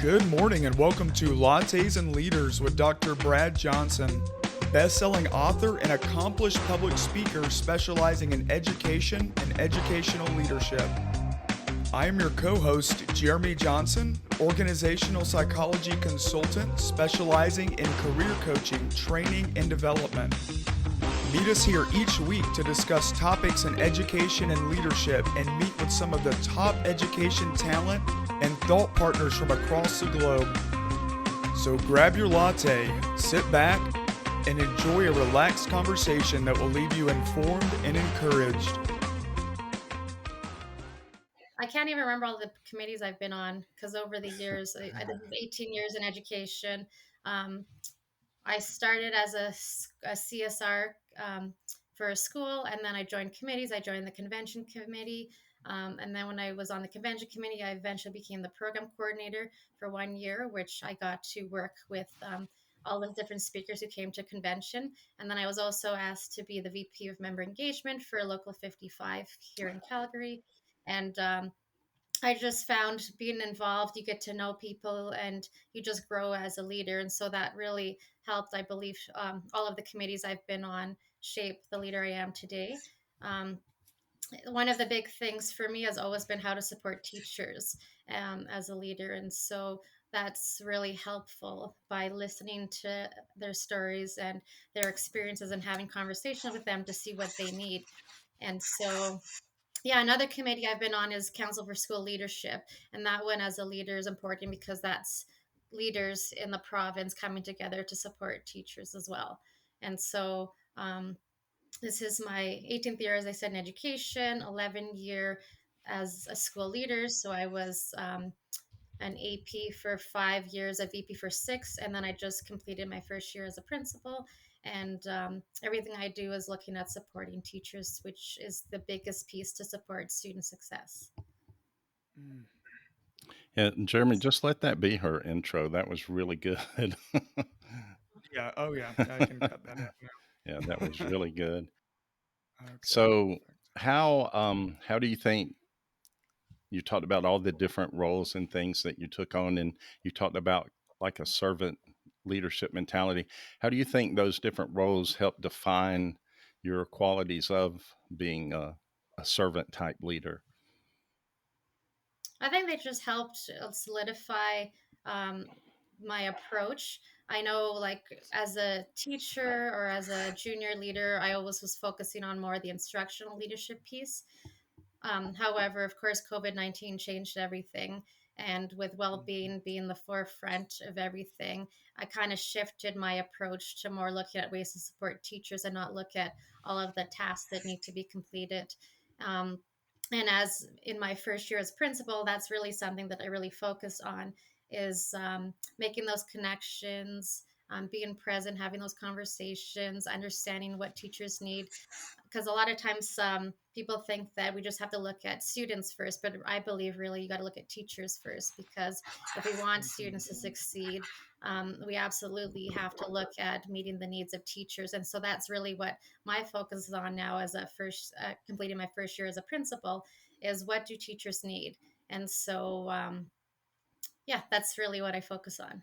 Good morning and welcome to Lattes and Leaders with Dr. Brad Johnson, best-selling author and accomplished public speaker specializing in education and educational leadership. I am your co-host, Jeremy Johnson, organizational psychology consultant specializing in career coaching, training, and development. Meet us here each week to discuss topics in education and leadership and meet with some of the top education talent and thought partners from across the globe. So grab your latte, sit back, and enjoy a relaxed conversation that will leave you informed and encouraged. I can't even remember all the committees I've been on because over the years, I did 18 years in education. Um, I started as a CSR for a school, and then I joined committees. I joined the convention committee. And then when I was on the convention committee, I eventually became the program coordinator for 1 year, which I got to work with all the different speakers who came to convention. And then I was also asked to be the VP of member engagement for Local 55 here in Calgary. And I just found being involved, you get to know people and you just grow as a leader. And so that really helped, I believe, all of the committees I've been on shape the leader I am today. Um, One of the big things for me has always been how to support teachers as a leader. And so that's really helpful by listening to their stories and their experiences and having conversations with them to see what they need. And so yeah, another committee I've been on is Council for School Leadership. And that one as a leader is important because that's leaders in the province coming together to support teachers as well. And so this is my 18th year, as I said, in education, 11 year as a school leader. So I was an AP for 5 years, a VP for 6, and then I just completed my first year as a principal. And everything I do is looking at supporting teachers, which is the biggest piece to support student success. Yeah, Jeremy, just let that be her intro. That was really good. Yeah, oh yeah, I can cut that out Yeah, that was now. really good. Okay, So, perfect. how do you think you talked about all the different roles and things that you took on, and you talked about like a servant leadership mentality. How do you think those different roles help define your qualities of being a servant type leader? I think they just helped solidify um, my approach. I know, like, as a teacher or as a junior leader, I always was focusing on more the instructional leadership piece. However, of course, COVID-19 changed everything. And with well being the forefront of everything, I kind of shifted my approach to more looking at ways to support teachers and not look at all of the tasks that need to be completed. Um, and as in my first year as principal, that's really something that I really focus on is making those connections, being present, having those conversations, understanding what teachers need because a lot of times people think that we just have to look at students first, but I believe really you got to look at teachers first because if we want students to succeed, we absolutely have to look at meeting the needs of teachers. And so that's really what my focus is on now as a first completing my first year as a principal is what do teachers need? And so yeah, that's really what I focus on.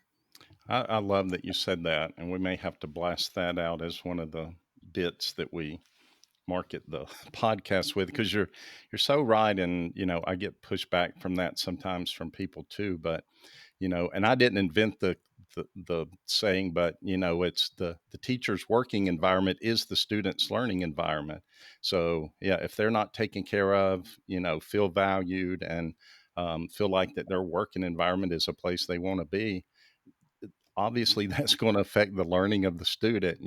I love that you said that, and we may have to blast that out as one of the bits that we market the podcast with because you're so right, and I get pushback from that sometimes from people too. But and I didn't invent the saying, but it's the teacher's working environment is the student's learning environment. So yeah, if they're not taken care of, feel valued and feel like that their working environment is a place they want to be, obviously that's going to affect the learning of the student.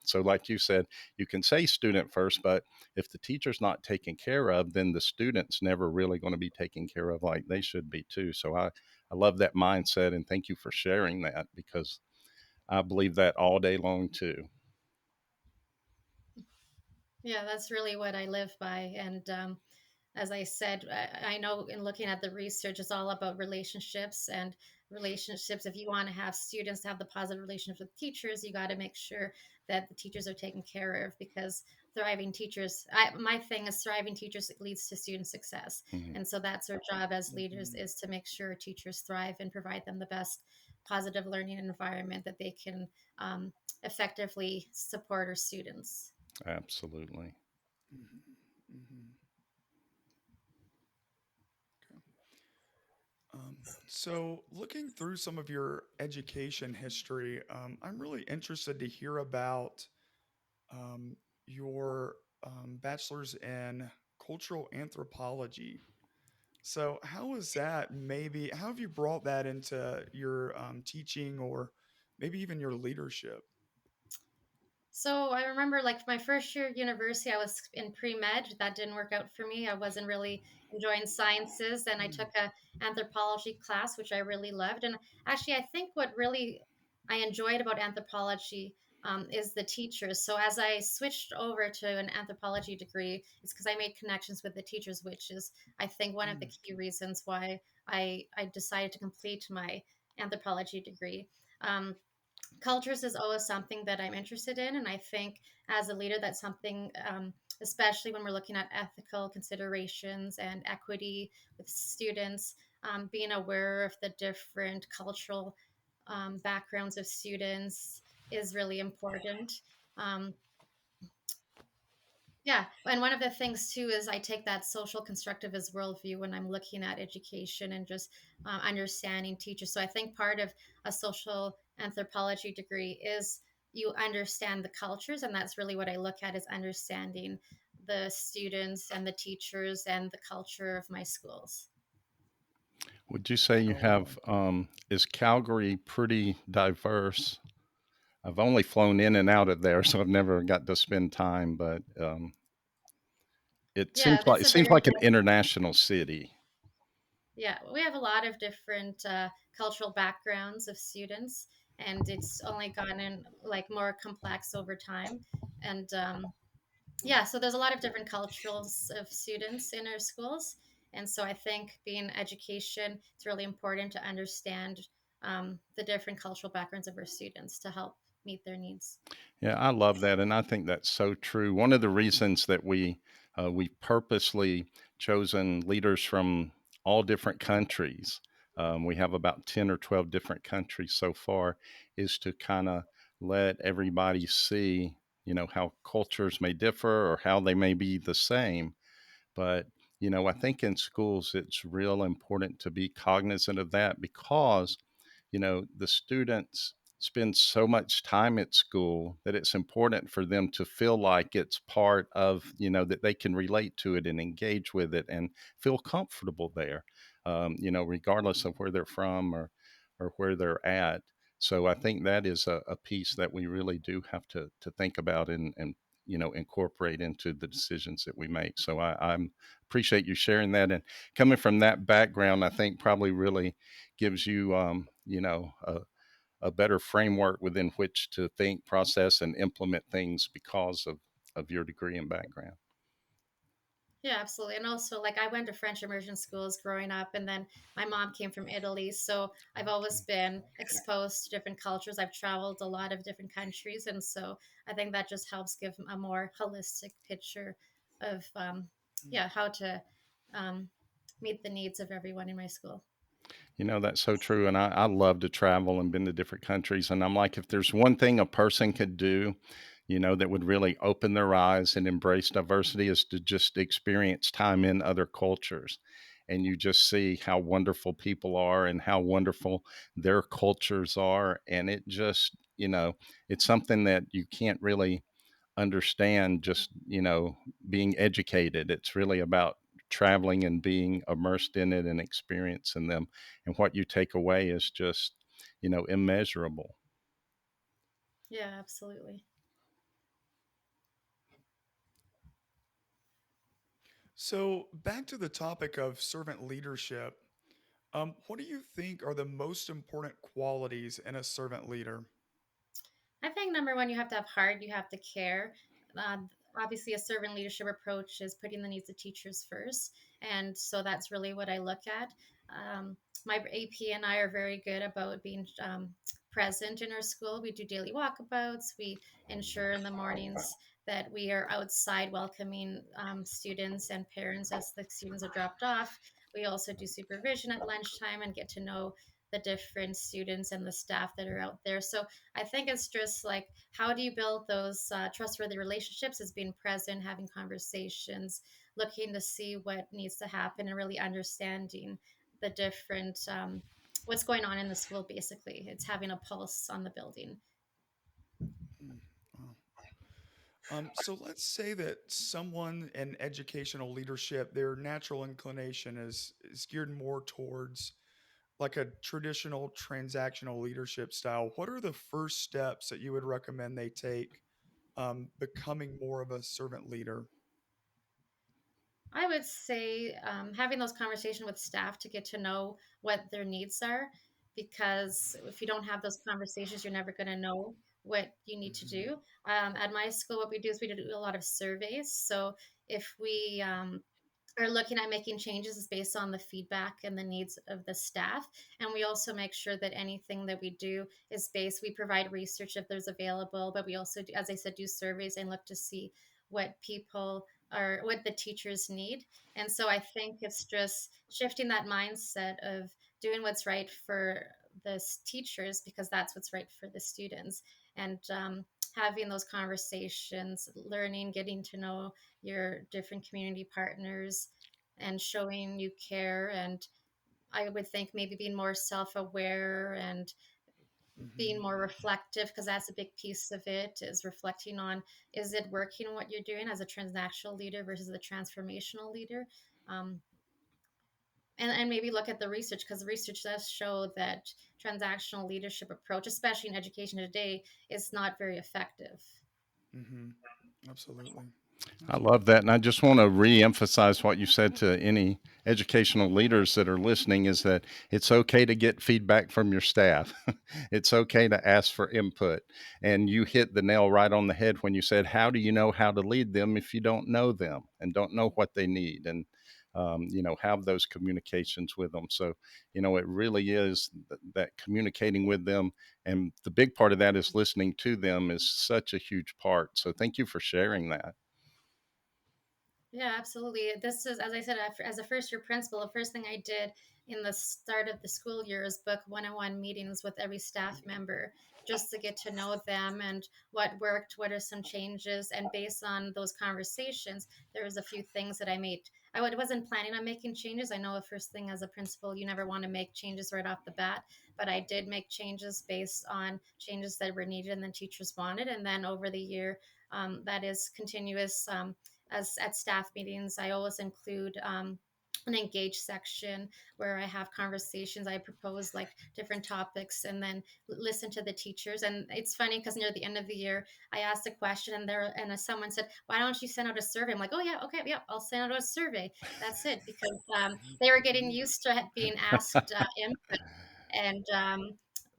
So like you said, you can say student first, but if the teacher's not taken care of, then the student's never really going to be taken care of like they should be too. So I love that mindset, and thank you for sharing that because I believe that all day long too. Yeah, that's really what I live by. And as I said, I know in looking at the research, it's all about relationships and relationships. If you want to have students have the positive relationship with teachers, you got to make sure that the teachers are taken care of because thriving teachers. My thing is thriving teachers leads to student success. Mhm. And so that's our job as leaders, Mhm. is to make sure teachers thrive and provide them the best positive learning environment that they can um, effectively support our students. Absolutely. Mhm. Mhm. Okay. So, looking through some of your education history, I'm really interested to hear about um, your bachelor's in cultural anthropology. So, how is that? Maybe how have you brought that into your teaching or maybe even your leadership? So I remember like my first year of university, I was in pre-med. That didn't work out for me. I wasn't really enjoying sciences. Then I Mm, took a anthropology class, which I really loved. And actually, I think what really I enjoyed about anthropology is the teachers. So as I switched over to an anthropology degree, it's because I made connections with the teachers, which is I think one of the mm, key reasons why I decided to complete my anthropology degree. Um, Cultures is always something that I'm interested in. And I think as a leader, that's something, especially when we're looking at ethical considerations and equity with students, being aware of the different cultural backgrounds of students is really important. Um, yeah, and one of the things too is I take that social constructivist worldview when I'm looking at education and just understanding teachers. So I think part of a social anthropology degree is you understand the cultures, and that's really what I look at, is understanding the students and the teachers and the culture of my schools. Would you say you oh, have, is Calgary pretty diverse? I've only flown in and out of there, so I've never got to spend time, but Yeah, it it's a seems very like an international city. yeah, we have a lot of different cultural backgrounds of students, and it's only gotten like more complex over time. And yeah, so there's a lot of different cultures of students in our schools, and so I think being education, it's really important to understand the different cultural backgrounds of our students to help meet their needs. Yeah, I love that, and I think that's so true. One of the reasons that we purposely chosen leaders from all different countries. We have about 10 or 12 different countries so far, is to kind of let everybody see, how cultures may differ or how they may be the same. But I think in schools it's real important to be cognizant of that because the students spend so much time at school that it's important for them to feel like it's part of, that they can relate to it and engage with it and feel comfortable there, regardless of where they're from or where they're at. So I think that is a piece that we really do have to think about and incorporate into the decisions that we make. So I'm appreciate you sharing that, and coming from that background, I think probably really gives you, a better framework within which to think, process, and implement things because of your degree and background. Yeah, absolutely. And also, like, I went to French immersion schools growing up, and then my mom came from Italy. So I've always okay. been exposed to different cultures. I've traveled a lot of different countries. And so I think that just helps give a more holistic picture of, Mm. yeah, how to um, meet the needs of everyone in my school. That's so true. And I love to travel and been to different countries. And I'm like, if there's one thing a person could do, that would really open their eyes and embrace diversity is to just experience time in other cultures. And you just see how wonderful people are and how wonderful their cultures are. And it just, it's something that you can't really understand just being educated. It's really about traveling and being immersed in it and experiencing them, and what you take away is just immeasurable. Yeah, absolutely. So, back to the topic of servant leadership, what do you think are the most important qualities in a servant leader? I think number one, you have to have heart, you have to care. Uh, Obviously, a servant leadership approach is putting the needs of teachers first. And so that's really what I look at. Um, my AP and I are very good about being present in our school. We do daily walkabouts. We ensure in the mornings that we are outside welcoming students and parents as the students are dropped off. We also do supervision at lunchtime and get to know the different students and the staff that are out there. So I think it's just like, how do you build those trustworthy relationships? Is being present, having conversations, looking to see what needs to happen, and really understanding the different what's going on in the school. Basically, it's having a pulse on the building. Mm, wow. So let's say that someone in educational leadership, their natural inclination is geared more towards like a traditional transactional leadership style. What are the first steps that you would recommend they take becoming more of a servant leader? I would say having those conversations with staff to get to know what their needs are, because if you don't have those conversations, you're never going to know what you need to Hmm. do. At my school, what we do is we do a lot of surveys. So if we are looking at making changes is based on the feedback and the needs of the staff. And we also make sure that anything that we do is based, we provide research if there's available, but we also, do, as I said, do surveys and look to see what people are, what the teachers need. And so I think it's just shifting that mindset of doing what's right for the teachers because that's what's right for the students. And having those conversations, learning, getting to know your different community partners and showing you care. And I would think maybe being more self-aware and being Hmm. more reflective, because that's a big piece of it, is reflecting on, is it working what you're doing as a transactional leader versus a transformational leader. um, and maybe look at the research, because the research does show that transactional leadership approach, especially in education today, is not very effective. Hmm. Absolutely. I Absolutely. love that. And I just want to re-emphasize what you said to any educational leaders that are listening is that it's okay to get feedback from your staff. It's okay to ask for input. And you hit the nail right on the head when you said, how do you know how to lead them if you don't know them and don't know what they need? And have those communications with them. So, it really is that communicating with them. And the big part of that is listening to them is such a huge part. So thank you for sharing that. Yeah, absolutely. This is, as I said, as a first year principal, the first thing I did in the start of the school year is book one-on-one meetings with every staff member just to get to know them and what worked, what are some changes. And based on those conversations, there was a few things that I made. Wasn't planning on making changes. I know the first thing as a principal, you never want to make changes right off the bat, but I did make changes based on changes that were needed and the teachers wanted. And then over the year, that is continuous. As at staff meetings, I always include an engage section where I have conversations. I propose like different topics and then listen to the teachers. And it's funny because near the end of the year, I asked a question and someone said, "Why don't you send out a survey?" I'm like, "Oh yeah, okay, yeah, I'll send out a survey." That's it, because they were getting used to being asked input, and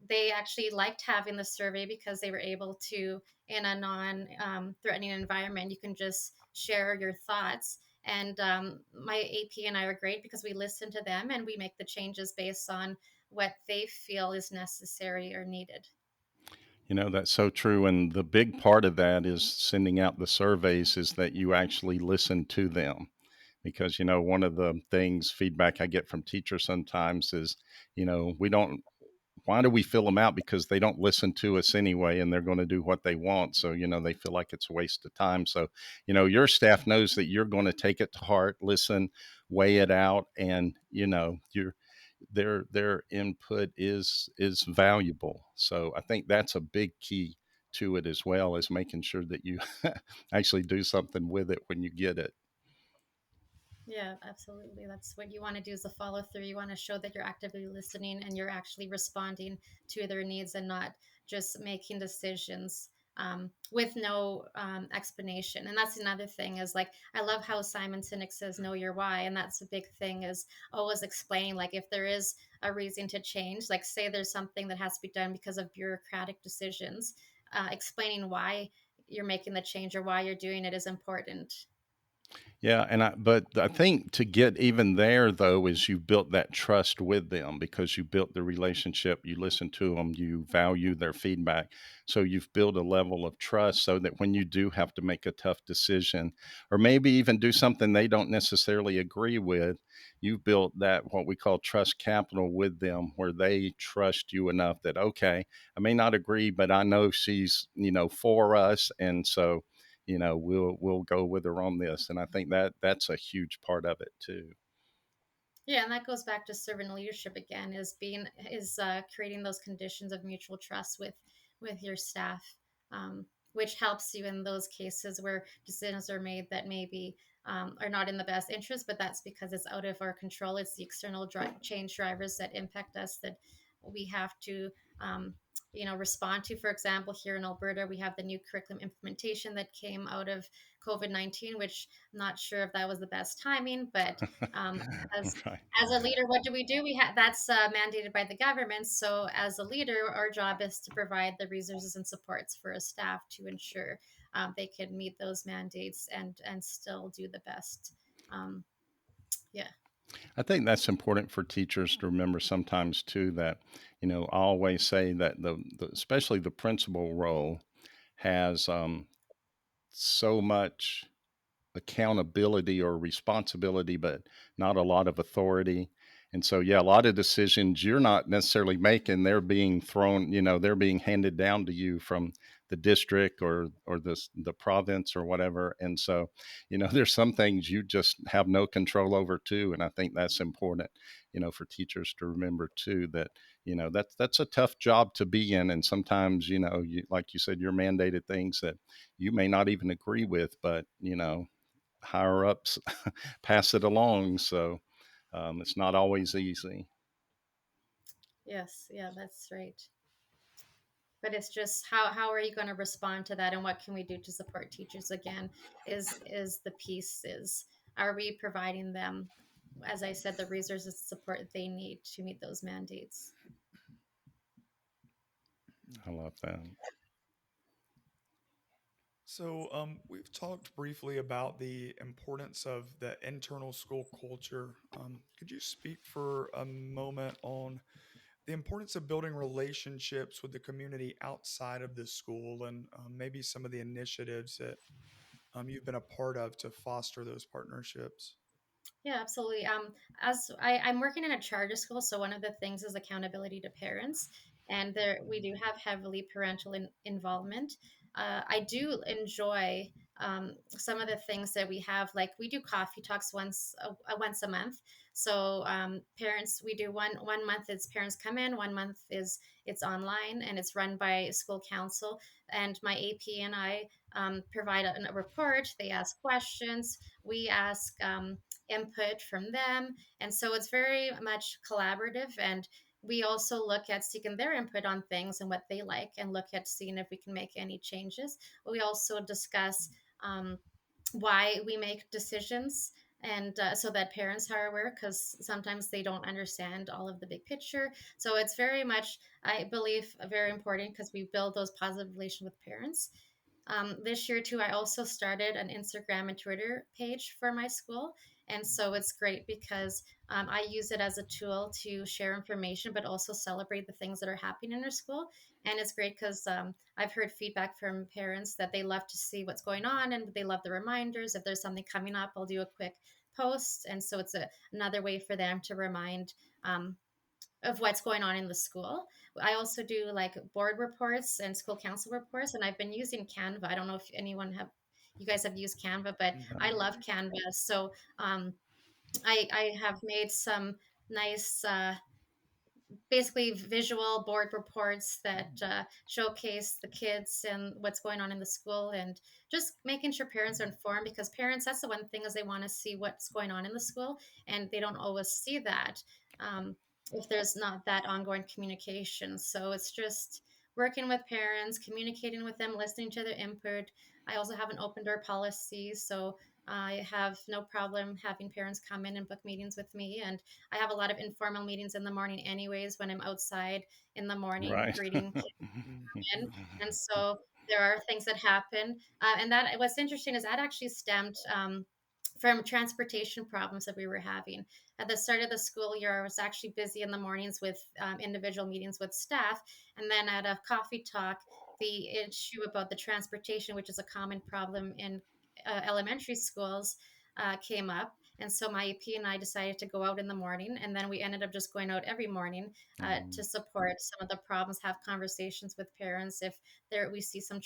they actually liked having the survey because they were able to, in a non-threatening environment, you can just share your thoughts. And my AP and I are great because we listen to them and we make the changes based on what they feel is necessary or needed. That's so true. And the big part of that is sending out the surveys is that you actually listen to them. Because, one of the things, feedback I get from teachers sometimes is, we don't, why do we fill them out? Because they don't listen to us anyway, and they're going to do what they want. So, they feel like it's a waste of time. So, your staff knows that you're going to take it to heart, listen, weigh it out, and, their input is valuable. So I think that's a big key to it as well, as making sure that you actually do something with it when you get it. Yeah, absolutely. That's what you want to do, is the follow through. You want to show that you're actively listening and you're actually responding to their needs and not just making decisions with no explanation. And that's another thing, is like, I love how Simon Sinek says, know your why. And that's a big thing, is always explaining, like, if there is a reason to change, like say there's something that has to be done because of bureaucratic decisions, explaining why you're making the change or why you're doing it is important. Yeah, but I think to get even there though is you built that trust with them because you built the relationship, you listen to them, you value their feedback. So you've built a level of trust so that when you do have to make a tough decision or maybe even do something they don't necessarily agree with, you've built that what we call trust capital with them where they trust you enough that okay, I may not agree, but I know she's, for us and so we'll go with her on this. And I think that that's a huge part of it too. Yeah, and that goes back to servant leadership again, is creating those conditions of mutual trust with your staff, which helps you in those cases where decisions are made that maybe are not in the best interest, but that's because it's out of our control. It's the external change drivers that impact us that we have to um, respond to. For example, here in Alberta, we have the new curriculum implementation that came out of COVID-19, which I'm not sure if that was the best timing, but um, as Right. as a leader, what do we do? We have that's mandated by the government. So as a leader, our job is to provide the resources and supports for a staff to ensure they can meet those mandates and still do the best. Um, yeah. I think that's important for teachers to remember sometimes too that, I always say that especially the principal role has so much accountability or responsibility, but not a lot of authority. And so, yeah, a lot of decisions you're not necessarily making, they're being thrown, they're being handed down to you from the district or the province or whatever. And so, there's some things you just have no control over too. And I think that's important, for teachers to remember too that, that's a tough job to be in. And sometimes, like you said, you're mandated things that you may not even agree with, but higher ups pass it along. So it's not always easy. Yes. Yeah, that's right. But it's just how are you going to respond to that, and what can we do to support teachers again? Is the piece is are we providing them, as I said, the resources and support they need to meet those mandates? I love that. So, we've talked briefly about the importance of the internal school culture. Could you speak for a moment on the importance of building relationships with the community outside of the school and maybe some of the initiatives that you've been a part of to foster those partnerships? Yeah, absolutely. I'm working in a charter school, so one of the things is accountability to parents, and there we do have heavily parental involvement. I do enjoy some of the things that we have, like we do coffee talks once a month. So parents, we do one month is parents come in, one month is it's online, and it's run by school council. And my AP and I provide a report. They ask questions. We ask. Input from them. And so it's very much collaborative. And we also look at seeking their input on things and what they like and look at seeing if we can make any changes. We also discuss why we make decisions and so that parents are aware because sometimes they don't understand all of the big picture. So it's very much, I believe, very important because we build those positive relations with parents. This year too, I also started an Instagram and Twitter page for my school, and so it's great because I use it as a tool to share information, but also celebrate the things that are happening in our school. And it's great because I've heard feedback from parents that they love to see what's going on, and they love the reminders. If there's something coming up, I'll do a quick post, and so it's another way for them to remind. Of what's going on in the school. I also do like board reports and school council reports, and I've been using Canva. I don't know if you guys have used Canva, but I love Canva. So I have made some nice basically visual board reports that showcase the kids and what's going on in the school, and just making sure parents are informed, because parents, that's the one thing, is they want to see what's going on in the school, and they don't always see that if there's not that ongoing communication. So it's just working with parents, communicating with them, listening to their input. I also have an open door policy, so I have no problem having parents come in and book meetings with me, and I have a lot of informal meetings in the morning, anyways, when I'm outside in the morning Right. greeting kids in. And so there are things that happen. And that what's interesting is that actually stemmed. from transportation problems that we were having. At the start of the school year, I was actually busy in the mornings with individual meetings with staff. And then at a coffee talk, the issue about the transportation, which is a common problem in elementary schools, came up. And so my AP and I decided to go out in the morning. And then we ended up just going out every morning to support some of the problems, have conversations with parents if we see some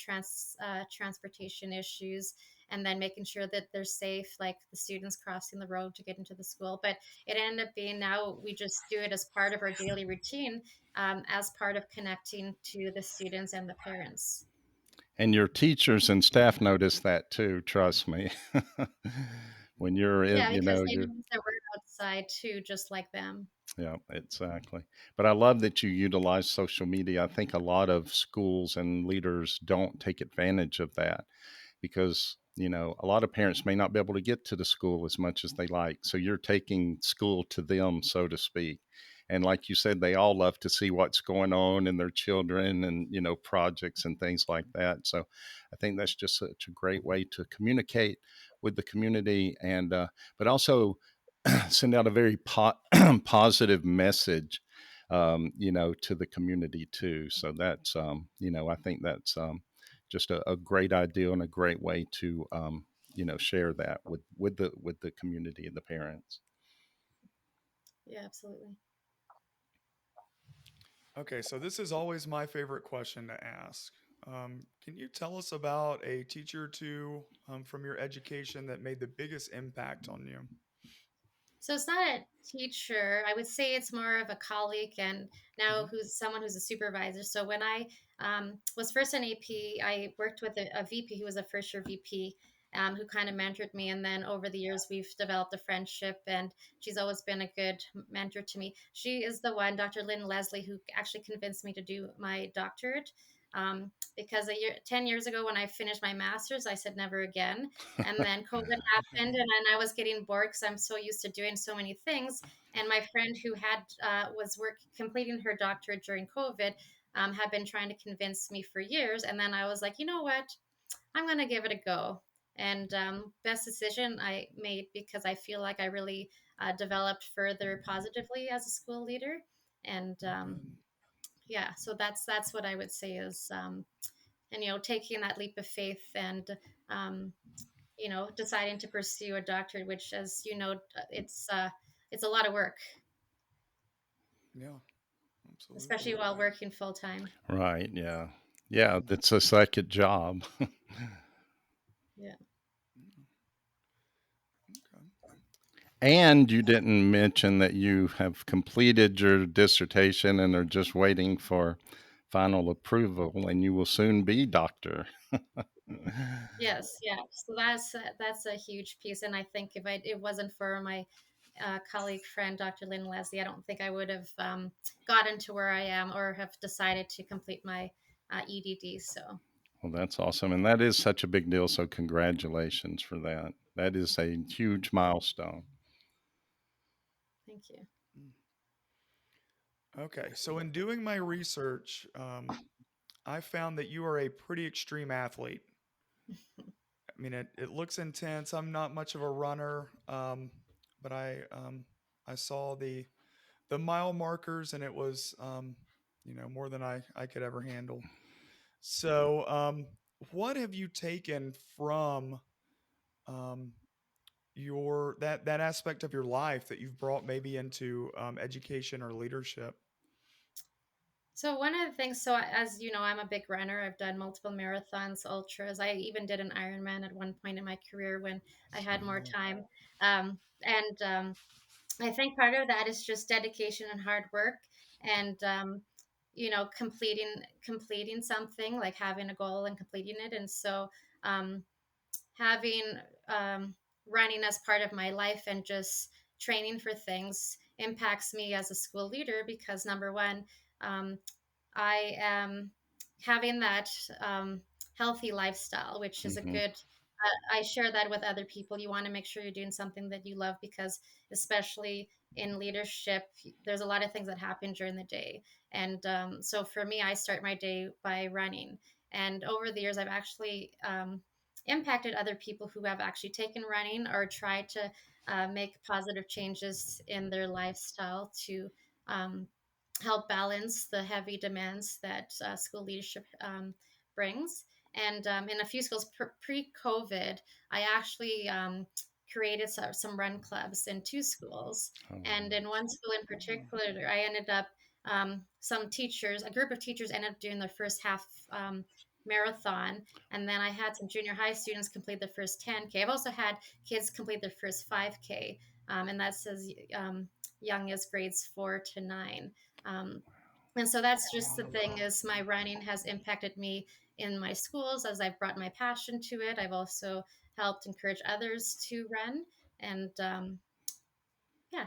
transportation issues, and then making sure that they're safe, like the students crossing the road to get into the school. But it ended up being now we just do it as part of our daily routine, as part of connecting to the students and the parents. And your teachers and staff notice that too, trust me. When you're in, Yeah, because they know that we're outside too, just like them. yeah, exactly. But I love that you utilize social media. I think a lot of schools and leaders don't take advantage of that because, a lot of parents may not be able to get to the school as much as they like. So you're taking school to them, so to speak. And like you said, they all love to see what's going on in their children and, projects and things like that. So I think that's just such a great way to communicate with the community but also send out a very positive message, to the community too. So that's, I think that's just a great idea and a great way to, share that with the community and the parents. Yeah, absolutely. Okay, so this is always my favorite question to ask. Can you tell us about a teacher or two from your education that made the biggest impact on you? So it's not a teacher. I would say it's more of a colleague, and now Hmm. who's someone who's a supervisor. So when I was first an AP, I worked with a VP who was a first year VP, who kind of mentored me. And then over the years, we've developed a friendship, and she's always been a good mentor to me. She is the one, Dr. Lynn Leslie, who actually convinced me to do my doctorate. Because 10 years ago, when I finished my master's, I said never again. And then COVID happened, and then I was getting bored because I'm so used to doing so many things. And my friend who was completing her doctorate during COVID, had been trying to convince me for years. And then I was like, you know what? I'm going to give it a go. And best decision I made, because I feel like I really developed further positively as a school leader. And Good. yeah, so that's what I would say is, and taking that leap of faith, and um, deciding to pursue a doctorate, which, as you know, it's a lot of work, Yeah, absolutely. especially while working full time. Right. Yeah. Yeah. That's a second job. Yeah. Mm, okay. And you didn't mention that you have completed your dissertation and are just waiting for final approval, and you will soon be doctor. Yes. Yeah. So that's a huge piece, and I think if it wasn't for my colleague friend, Dr. Lynn Leslie, I don't think I would have gotten to where I am, or have decided to complete my EDD. So Well, that's awesome. And that is such a big deal. So, congratulations for that. That is a huge milestone. thank you. Mm. Okay, so in doing my research, I found that you are a pretty extreme athlete. I mean, it looks intense. I'm not much of a runner, but I saw the mile markers, and it was more than I could ever handle. So, what have you taken from um, your that aspect of your life that you've brought maybe into education or leadership? So one of the things, as you know, I'm a big runner. I've done multiple marathons, ultras. I even did an Ironman at one point in my career when I had more Wow. time. And I think part of that is just dedication and hard work, and completing something, like having a goal and completing it. And so um, having running as part of my life, and just training for things, impacts me as a school leader, because number one, um, I am having that healthy lifestyle, which is a Hmm. good. I share that with other people. You want to make sure you're doing something that you love, because especially in leadership, there's a lot of things that happen during the day. And so for me, I start my day by running. And over the years, I've actually impacted other people who have actually taken running or tried to make positive changes in their lifestyle to um, help balance the heavy demands that school leadership brings. And in a few schools pre-COVID, I actually created some run clubs in two schools. Oh, And in one school in particular, I ended up some teachers, a group of teachers, ended up doing their first half marathon, and then I had some junior high students complete their first 10K. I've also had kids complete their first 5K, and that's as young as grades 4 to 9. Um, and so that's just the thing, is my running has impacted me in my schools as I've brought my passion to it. I've also helped encourage others to run. And yeah,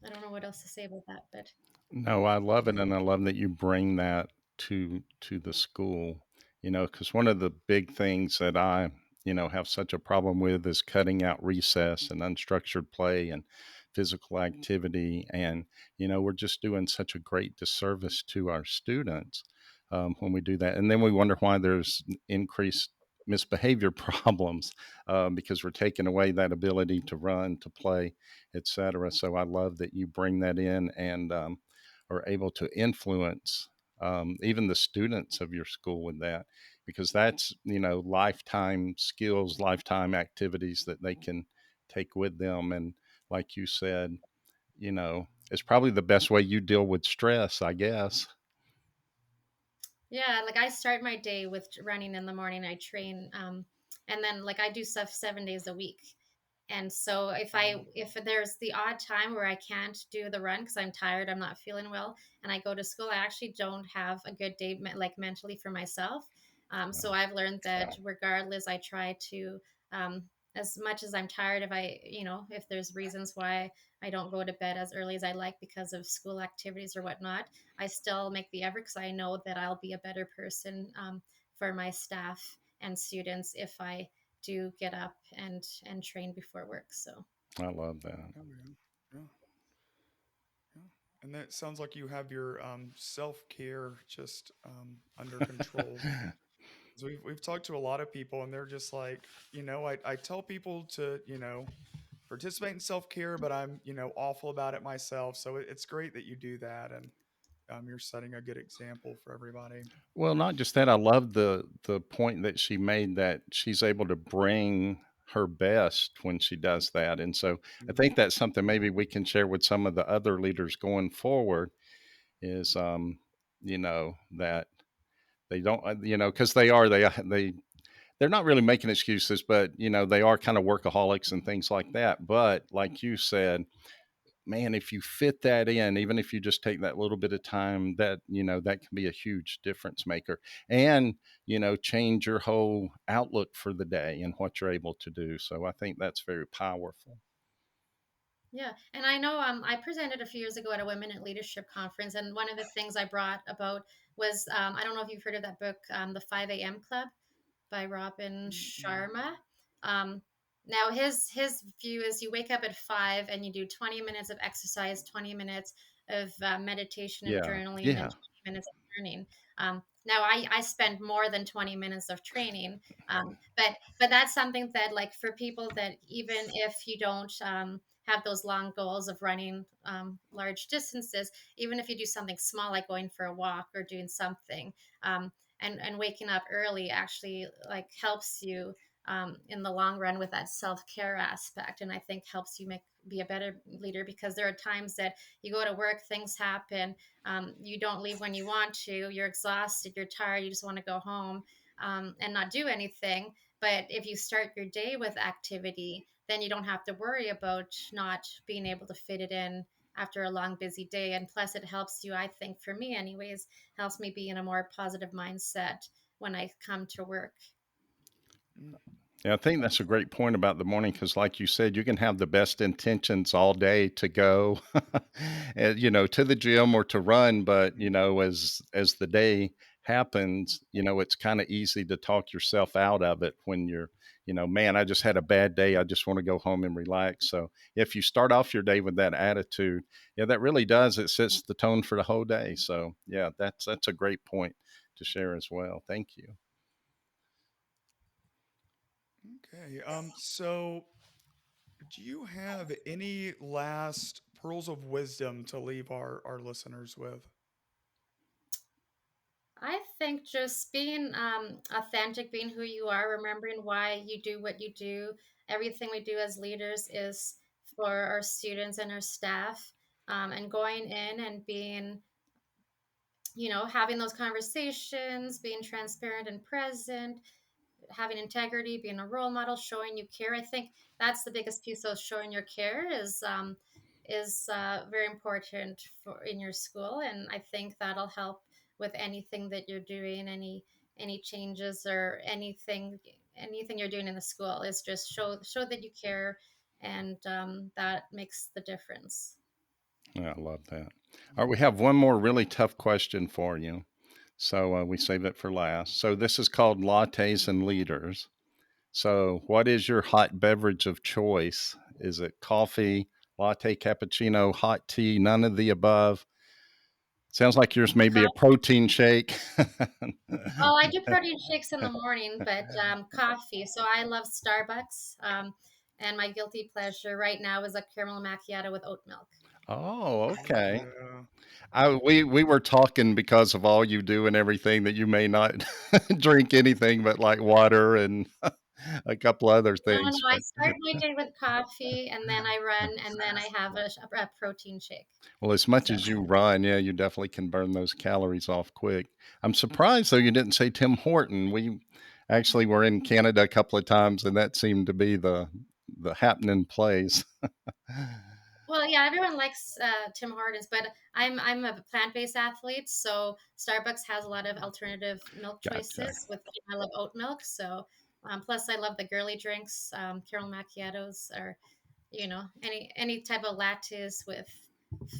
I don't know what else to say about that, but no, I love it, and I love that you bring that to the school. Because one of the big things that I have such a problem with is cutting out recess and unstructured play and physical activity, and we're just doing such a great disservice to our students when we do that, and then we wonder why there's increased misbehavior problems because we're taking away that ability to run, to play, etc. So I love that you bring that in and are able to influence even the students of your school with that, because that's lifetime skills, lifetime activities that they can take with them. And like you said, it's probably the best way you deal with stress, I guess. yeah, like I start my day with running in the morning. I train, and then like I do stuff 7 days a week. And so if there's the odd time where I can't do the run because I'm tired, I'm not feeling well, and I go to school, I actually don't have a good day like mentally for myself. So I've learned that regardless, I try to, as much as I'm tired, if if there's reasons why I don't go to bed as early as I like because of school activities or whatnot, I still make the effort because I know that I'll be a better person for my staff and students if I do get up and train before work. So I love that. Oh, yeah. Yeah. Yeah. And that sounds like you have your self care just under control. So we've talked to a lot of people, and they're just like, I tell people to, participate in self care, but I'm, awful about it myself. So it's great that you do that, and you're setting a good example for everybody. Well, not just that. I love the point that she made, that she's able to bring her best when she does that. And so I Mhm. think that's something maybe we can share with some of the other leaders going forward, is that they don't because they're not really making excuses, but they are kind of workaholics and things like that. But like you said, man, if you fit that in, even if you just take that little bit of time, that can be a huge difference maker, and change your whole outlook for the day and what you're able to do. So I think that's very powerful. yeah, and I know I presented a few years ago at a Women in Leadership conference, and one of the things I brought about was I don't know if you've heard of that book, The 5 a.m. Club by Robin Mm-mm. Sharma. Um, Now his view is you wake up at 5 and you do 20 minutes of exercise, 20 minutes of meditation and Yeah, journaling, and yeah. 20 minutes of learning. Now I spend more than 20 minutes of training, but that's something that, like, for people that, even if you don't have those long goals of running large distances, even if you do something small like going for a walk or doing something, um, and waking up early actually like helps you in the long run with that self-care aspect, and I think helps you be a better leader, because there are times that you go to work, things happen, you don't leave when you want to, you're exhausted, you're tired, you just want to go home and not do anything. But if you start your day with activity, then you don't have to worry about not being able to fit it in after a long busy day. And plus it helps you, I think, for me anyways, helps me be in a more positive mindset when I come to work. Mm. Yeah, I think that's a great point about the morning, because, like you said, you can have the best intentions all day to go, and, to the gym or to run, but as the day happens, it's kind of easy to talk yourself out of it when you're, man, I just had a bad day. I just want to go home and relax. So if you start off your day with that attitude, yeah, that really does. It sets the tone for the whole day. So yeah, that's a great point to share as well. Thank you. Okay. So do you have any last pearls of wisdom to leave our listeners with? I think just being authentic, being who you are, remembering why you do what you do. Everything we do as leaders is for our students and our staff, and going in and being, having those conversations, being transparent and present, having integrity, being a role model, showing you care. I think that's the biggest piece of showing your care is very important for in your school, and I think that'll help with anything that you're doing, any changes or anything you're doing in the school is just show that you care, and that makes the difference. Yeah, I love that. All right, we have one more really tough question for you. So we save it for last. So this is called Lattes and Leaders. So, what is your hot beverage of choice? Is it coffee, latte, cappuccino, hot tea, none of the above? Sounds like yours may be a protein shake. Oh, I do protein shakes in the morning, but coffee. So I love Starbucks. And my guilty pleasure right now is a caramel macchiato with oat milk. Oh, Oh okay. yeah. We were talking because of all you do and everything that you may not drink anything but like water and a couple other No, no, things. I But start my day with coffee, and then I run, and then I have a protein shake. well, as much So as you run, yeah, you definitely can burn those calories off quick. I'm surprised though you didn't say Tim Horton. We actually were in Canada a couple of times, and that seemed to be the happening place. well, yeah, everyone likes Tim Hortons, but I'm a plant-based athlete, so Starbucks has a lot of alternative milk Gotcha. choices. I love oat milk, so plus I love the girly drinks, caramel macchiatos, or any type of lattes with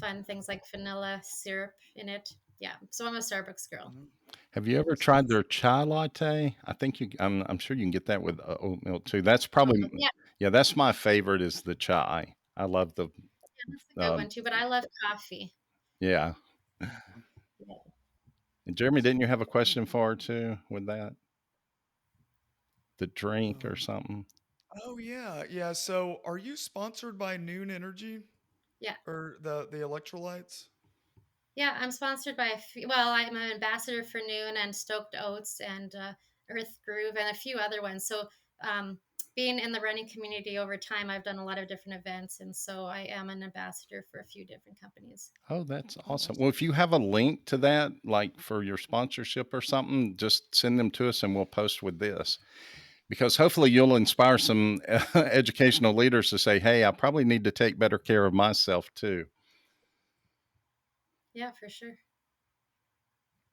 fun things like vanilla syrup in it. Yeah, so I'm a Starbucks girl. Mhm. Have you ever Makes tried sense. their chai latte? I think I'm sure you can get that with oat milk too. That's Yeah, probably yeah. That's my favorite is the chai. I love the yeah, that's a good um one too. But I love coffee. yeah. Yeah, And Jeremy, didn't you have a question for her too with that the drink or Um, something? oh yeah, yeah. So are you sponsored by Noon Energy yeah. or the electrolytes? Yeah, I'm sponsored by well, I'm an ambassador for Noon and Stoked Oats and Earth Groove and a few other ones. So, um, being in the running community over time, I've done a lot of different events, and so I am an ambassador for a few different companies. Oh, that's Oh, awesome. Well, awesome. if you have a link to that, like for your sponsorship or something, just send them to us and we'll post with this because hopefully you'll inspire some educational leaders to say, hey, I probably need to take better care of myself too. Yeah, for sure.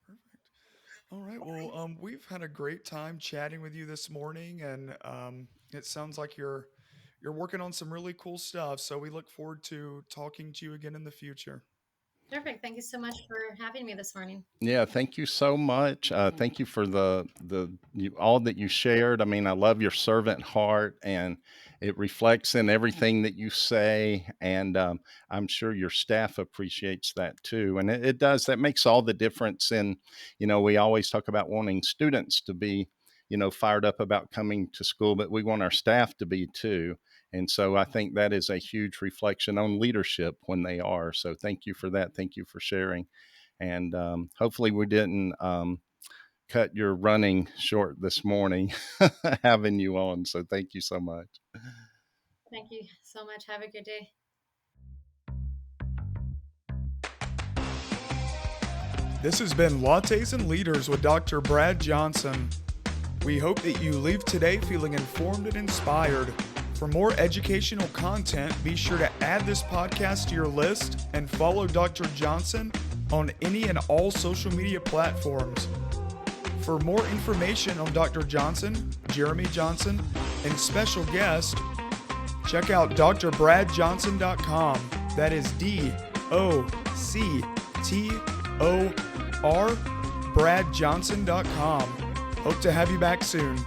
Perfect. All right. Well, we've had a great time chatting with you this morning, and it sounds like you're working on some really cool stuff. So we look forward to talking to you again in the future. Perfect. Thank you so much for having me this morning. Yeah, thank you so much. Thank you for all that you shared. I mean, I love your servant heart, and it reflects in everything that you say. And I'm sure your staff appreciates that too. And it does. That makes all the difference. In we always talk about wanting students to be fired up about coming to school, but we want our staff to be too. And so I think that is a huge reflection on leadership when they are. So thank you for that. Thank you for sharing. And hopefully, we didn't cut your running short this morning having you on. So, thank you so much. Thank you so much. Have a good day. This has been Lattes and Leaders with Dr. Brad Johnson. We hope that you leave today feeling informed and inspired. For more educational content, be sure to add this podcast to your list and follow Dr. Johnson on any and all social media platforms. For more information on Dr. Johnson, Jeremy Johnson, and special guest, check out drbradjohnson.com. That is DOCTOR, bradjohnson.com. Hope to have you back soon.